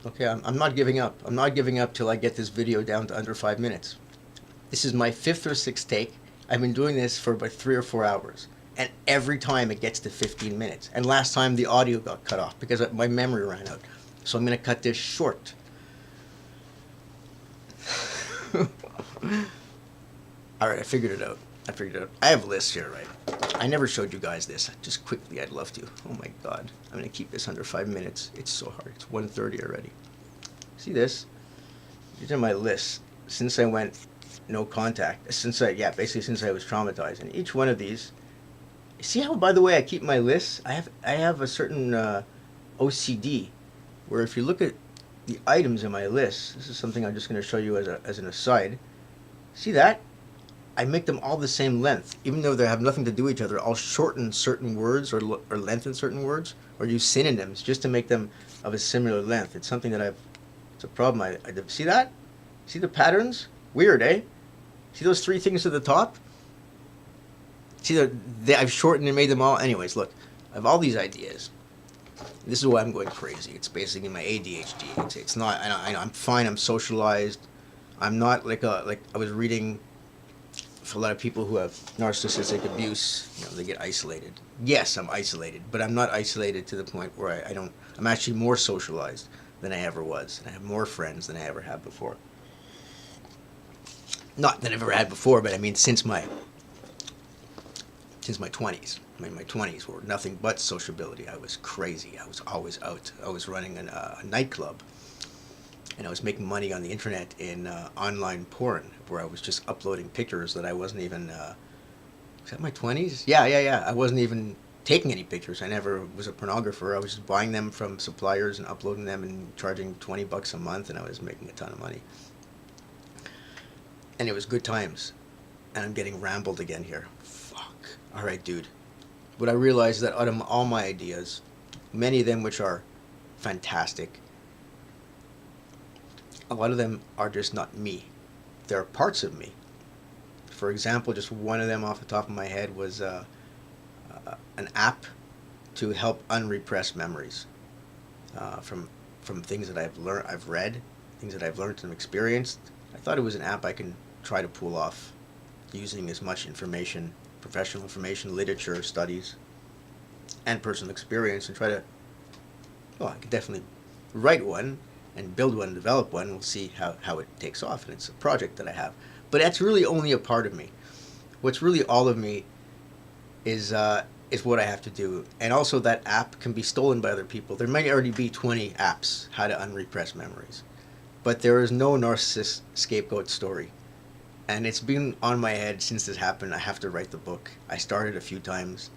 Okay, I'm not giving up. I'm not giving up till I get this video down to under 5 minutes. This is my fifth or sixth take. I've been doing this for about 3 or 4 hours. And every time it gets to 15 minutes. And last time the audio got cut off because my memory ran out. So I'm going to cut this short. All right, I figured it out. I have lists here, right? I never showed you guys this. Just quickly, I'd love to. Oh my God. I'm going to keep this under 5 minutes. It's so hard. It's 1:30 already. See this? These are my lists. Since I went no contact, basically since I was traumatized. And each one of these, see how, by the way, I keep my lists? I have a certain OCD where if you look at the items in my list, this is something I'm just going to show you as an aside. See that? I make them all the same length, even though they have nothing to do with each other. I'll shorten certain words or lengthen certain words or use synonyms just to make them of a similar length. It's something that it's a problem. I see that? See the patterns? Weird, eh? See those three things at the top? See, I've shortened and made them all. Anyways, look, I have all these ideas. This is why I'm going crazy. It's basically my ADHD. It's not. I know. I'm fine. I'm socialized. I'm not like I was reading. For a lot of people who have narcissistic abuse, they get isolated. Yes, I'm isolated, but I'm not isolated to the point where I don't. I'm actually more socialized than I ever was, and I have more friends than I ever had before. Not that I've ever had before, but I mean since my 20s. I mean, my 20s were nothing but sociability. I was crazy. I was always out. I was running a nightclub, and I was making money on the internet in online porn, where I was just uploading pictures that I wasn't even. Was that my 20s? Yeah. I wasn't even taking any pictures. I never was a pornographer. I was just buying them from suppliers and uploading them and charging $20 a month, and I was making a ton of money. And it was good times. And I'm getting rambled again here. Fuck. All right, dude. But I realized that out of all my ideas, many of them which are fantastic, a lot of them are just not me. They're parts of me. For example, just one of them off the top of my head was an app to help unrepress memories from things that I've read, things that I've learned and experienced. I thought it was an app I can try to pull off using as much information, professional information, literature, studies, and personal experience, and try to. Well, I could definitely write one and build one, develop one. We'll see how it takes off, and it's a project that I have. But that's really only a part of me. What's really all of me is what I have to do. And also that app can be stolen by other people. There might already be 20 apps, how to unrepress memories. But there is no narcissist scapegoat story. And it's been on my head since this happened. I have to write the book. I started a few times.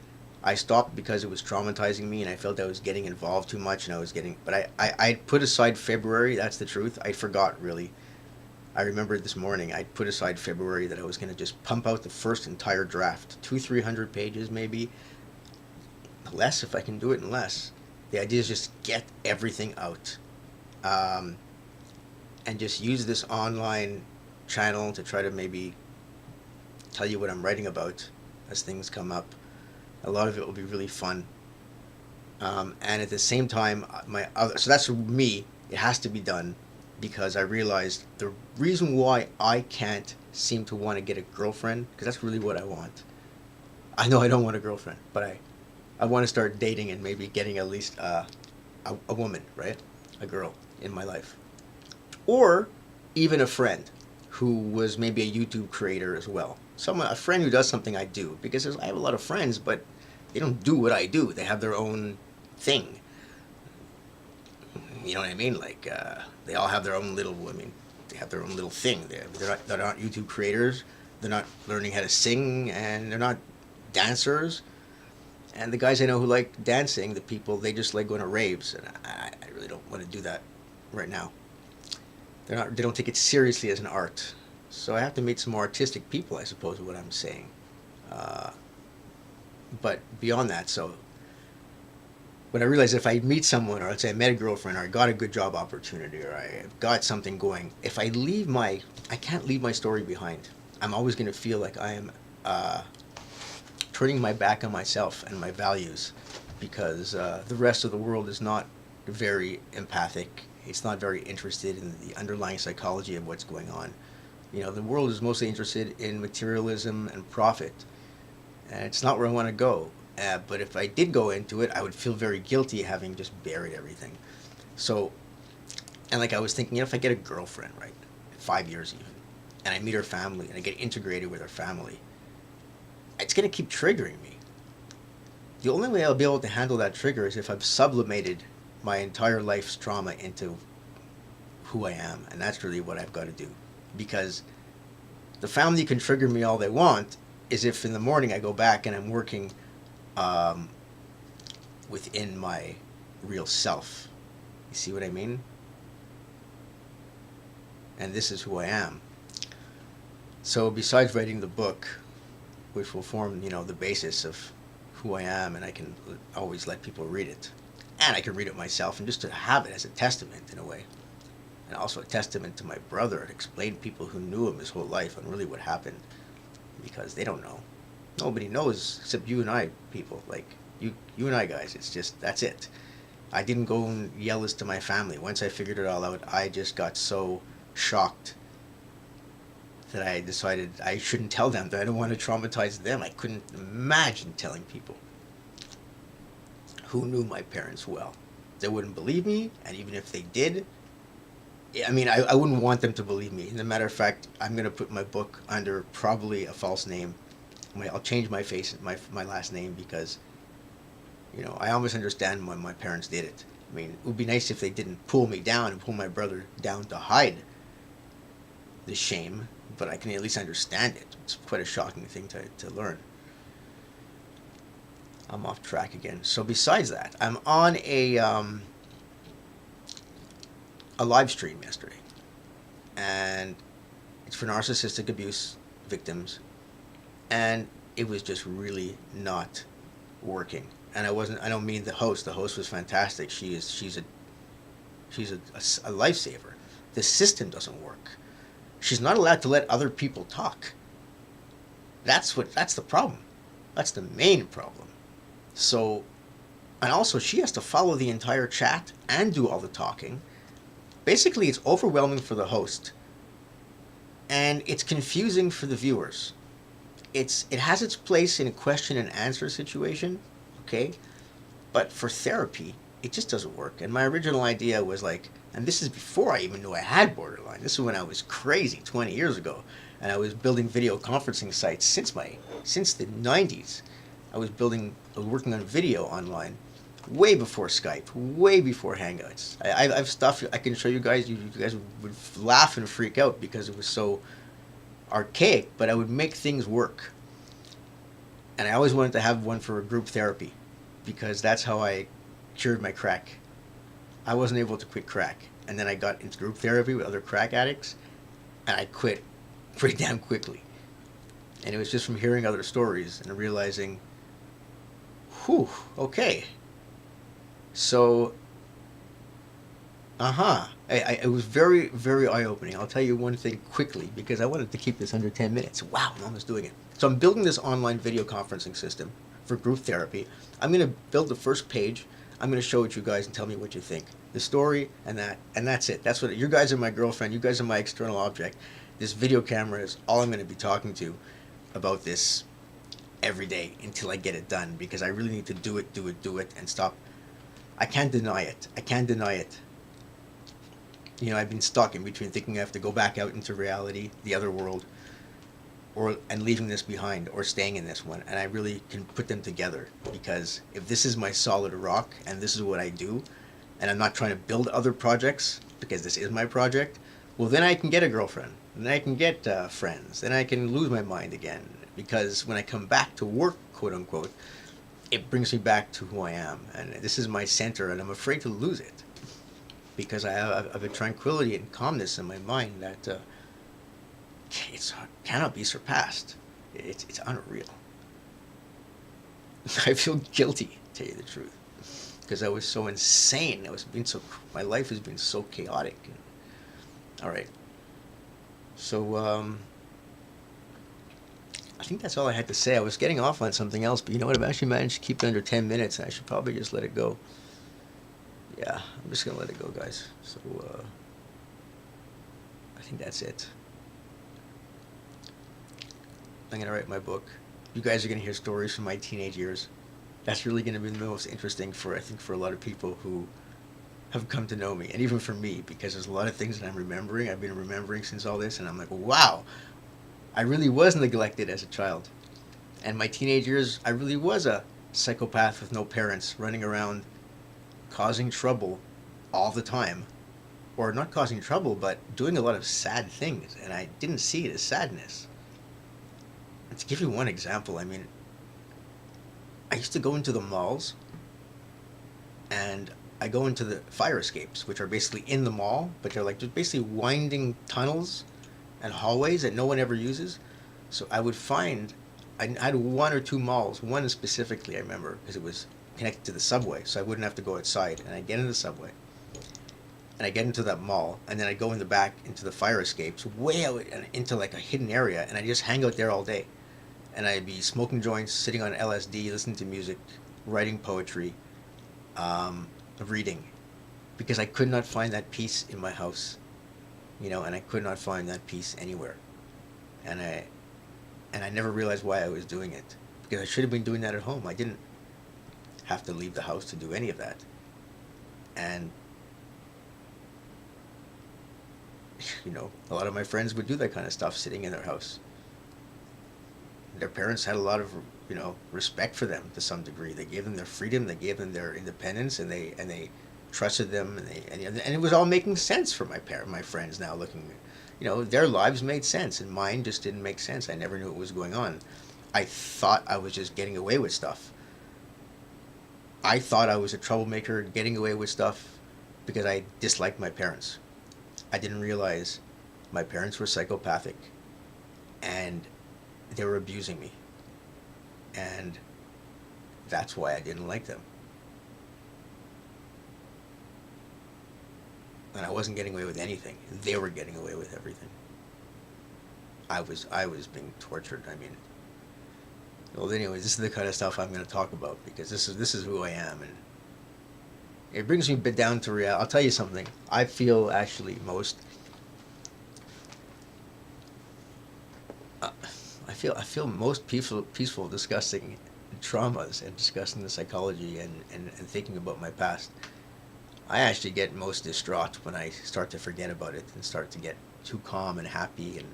I stopped because it was traumatizing me, and I felt I was getting involved too much, and I was getting. But I put aside February. That's the truth. I forgot, really. I remember this morning. I put aside February that I was going to just pump out the first entire draft, 300 pages maybe. Less if I can do it in less. The idea is just get everything out, and just use this online channel to try to maybe tell you what I'm writing about as things come up. A lot of it will be really fun. And at the same time, so that's me. It has to be done because I realized the reason why I can't seem to want to get a girlfriend, because that's really what I want. I know I don't want a girlfriend, but I want to start dating and maybe getting at least a woman, right? A girl in my life. Or even a friend who was maybe a YouTube creator as well. A friend who does something I do, because I have a lot of friends, but they don't do what I do. They have their own thing. You know what I mean? Like they all have their own little. They have their own little thing. They're not YouTube creators. They're not learning how to sing, and they're not dancers. And the guys I know who like dancing, the people, they just like going to raves, and I really don't want to do that right now. They don't take it seriously as an art. So I have to meet some more artistic people, I suppose, is what I'm saying. But beyond that, so when I realized if I meet someone, or let's say I met a girlfriend, or I got a good job opportunity, or I got something going, if I can't leave my story behind. I'm always going to feel like I am turning my back on myself and my values, because the rest of the world is not very empathic It's not very interested in the underlying psychology of what's going on. The world is mostly interested in materialism and profit, and it's not where I want to go. But if I did go into it, I would feel very guilty having just buried everything. So, and like I was thinking, if I get a girlfriend, right, 5 years even, and I meet her family and I get integrated with her family, it's going to keep triggering me. The only way I'll be able to handle that trigger is if I've sublimated my entire life's trauma into who I am, and that's really what I've got to do. Because the family can trigger me all they want, is if in the morning I go back and I'm working um, within my real self. You see what I mean? And this is who I am. So besides writing the book, which will form, the basis of who I am, and I can always let people read it, and I can read it myself, and just to have it as a testament in a way, and also a testament to my brother, and explain to people who knew him his whole life on really what happened, because they don't know. Nobody knows except you and I, people, like you and I guys. It's just, that's it. I didn't go and yell this to my family. Once I figured it all out, I just got so shocked that I decided I shouldn't tell them, that I don't want to traumatize them. I couldn't imagine telling people who knew my parents well. They wouldn't believe me, and even if they did, I wouldn't want them to believe me. As a matter of fact, I'm going to put my book under probably a false name. I'll change my face, my last name, because, I almost understand why my parents did it. It would be nice if they didn't pull me down and pull my brother down to hide the shame, but I can at least understand it. It's quite a shocking thing to learn. I'm off track again. So besides that, I'm on a live stream yesterday, and it's for narcissistic abuse victims, and it was just really not working. And I don't mean the host. The host was fantastic. She's a lifesaver. The system doesn't work. She's not allowed to let other people talk. That's the problem. That's the main problem. So, and also she has to follow the entire chat and do all the talking. Basically, it's overwhelming for the host, and it's confusing for the viewers. It has its place in a question and answer situation, okay? But for therapy, it just doesn't work. And my original idea was like, and this is before I even knew I had borderline. This is when I was crazy 20 years ago, and I was building video conferencing sites since the 90s. I was working on video online way before Skype, way before Hangouts. I've stuff I can show you guys. You guys would laugh and freak out because it was so archaic, but I would make things work. And I always wanted to have one for group therapy, because that's how I cured my crack. I wasn't able to quit crack, and then I got into group therapy with other crack addicts, and I quit pretty damn quickly. And it was just from hearing other stories and realizing, whew, okay. So, it was very, very eye-opening. I'll tell you one thing quickly, because I wanted to keep this under 10 minutes. Wow, I'm almost doing it. So I'm building this online video conferencing system for group therapy. I'm going to build the first page. I'm going to show it to you guys and tell me what you think. The story and that's it. That's what you guys are my girlfriend. You guys are my external object. This video camera is all I'm going to be talking to about this every day until I get it done, because I really need to do it, and stop. I can't deny it. I've been stuck in between thinking I have to go back out into reality, the other world, and leaving this behind, or staying in this one. And I really can put them together, because if this is my solid rock and this is what I do, and I'm not trying to build other projects because this is my project, well, then I can get a girlfriend, then I can get friends, then I can lose my mind again, because when I come back to work, quote unquote, it brings me back to who I am, and this is my center, and I'm afraid to lose it, because I have a tranquility and calmness in my mind that cannot be surpassed. It's unreal. I feel guilty, to tell you the truth, because I was so insane. My life has been so chaotic. All right. So I think that's all I had to say. I was getting off on something else, but you know what? I've actually managed to keep it under 10 minutes. I should probably just let it go. yeah, I'm just gonna let it go, guys. So I think that's it. I'm gonna write my book. You guys are gonna hear stories from my teenage years. That's really gonna be the most interesting for, I think, for a lot of people who have come to know me, and even for me, because there's a lot of things that I'm remembering. I've been remembering since all this, and I'm like, wow, I really was neglected as a child. And my teenage years, I really was a psychopath with no parents, running around causing trouble all the time. Or not causing trouble, but doing a lot of sad things, and I didn't see it as sadness. And to give you one example, I mean, I used to go into the malls, and I go into the fire escapes, which are basically in the mall, but they're like just basically winding tunnels and hallways that no one ever uses. So I would find, I had one or two malls, one specifically I remember, because it was connected to the subway, so I wouldn't have to go outside. And I get in the subway, and I get into that mall, and then I go in the back into the fire escapes, way out into like a hidden area, and I just hang out there all day. And I'd be smoking joints, sitting on LSD, listening to music, writing poetry, um, reading, because I could not find that peace in my house, and I could not find that peace anywhere. And I never realized why I was doing it, because I should have been doing that at home. I didn't have to leave the house to do any of that. And a lot of my friends would do that kind of stuff sitting in their house. Their parents had a lot of respect for them to some degree. They gave them their freedom, they gave them their independence, and they trusted them, and it was all making sense for my friends now looking. Their lives made sense, and mine just didn't make sense. I never knew what was going on. I thought I was just getting away with stuff. I thought I was a troublemaker getting away with stuff because I disliked my parents. I didn't realize my parents were psychopathic, and they were abusing me. And that's why I didn't like them. And I wasn't getting away with anything. They were getting away with everything. I was being tortured. I mean, well, anyways, this is the kind of stuff I'm going to talk about, because this is who I am, and it brings me a bit down to reality. I'll tell you something. I feel actually I feel most peaceful discussing traumas and discussing the psychology and thinking about my past. I actually get most distraught when I start to forget about it and start to get too calm and happy and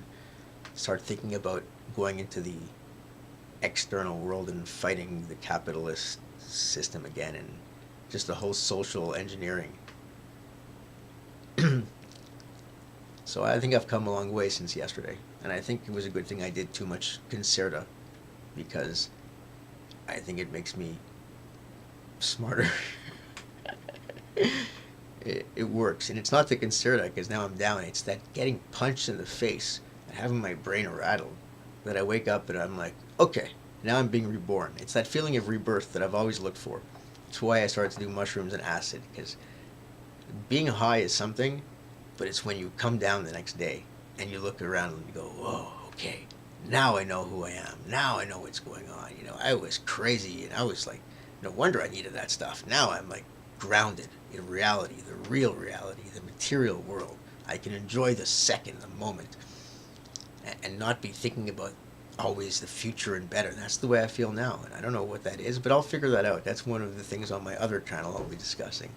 start thinking about going into the external world and fighting the capitalist system again, and just the whole social engineering. So I think I've come a long way since yesterday, and I think it was a good thing I did too much concerta, because I think it makes me smarter. It works, and it's not the concerta, because now I'm down. It's that getting punched in the face and having my brain rattled that I wake up and I'm like, okay, now I'm being reborn. It's that feeling of rebirth that I've always looked for. It's why I started to do mushrooms and acid, because being high is something, but it's when you come down the next day and you look around and you go, whoa, okay, now I know who I am. Now I know what's going on. I was crazy, and I was like, no wonder I needed that stuff. Now I'm like grounded in reality, the real reality, the material world. I can enjoy the second, the moment, and not be thinking about always the future and better. That's the way I feel now, and I don't know what that is, but I'll figure that out. That's one of the things on my other channel I'll be discussing,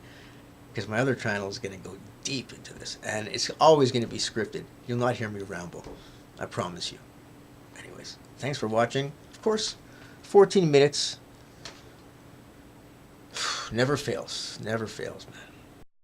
because my other channel is going to go deep into this, and it's always going to be scripted. You'll not hear me ramble. I promise you. Anyways, thanks for watching. Of course, 14 minutes. Never fails, man.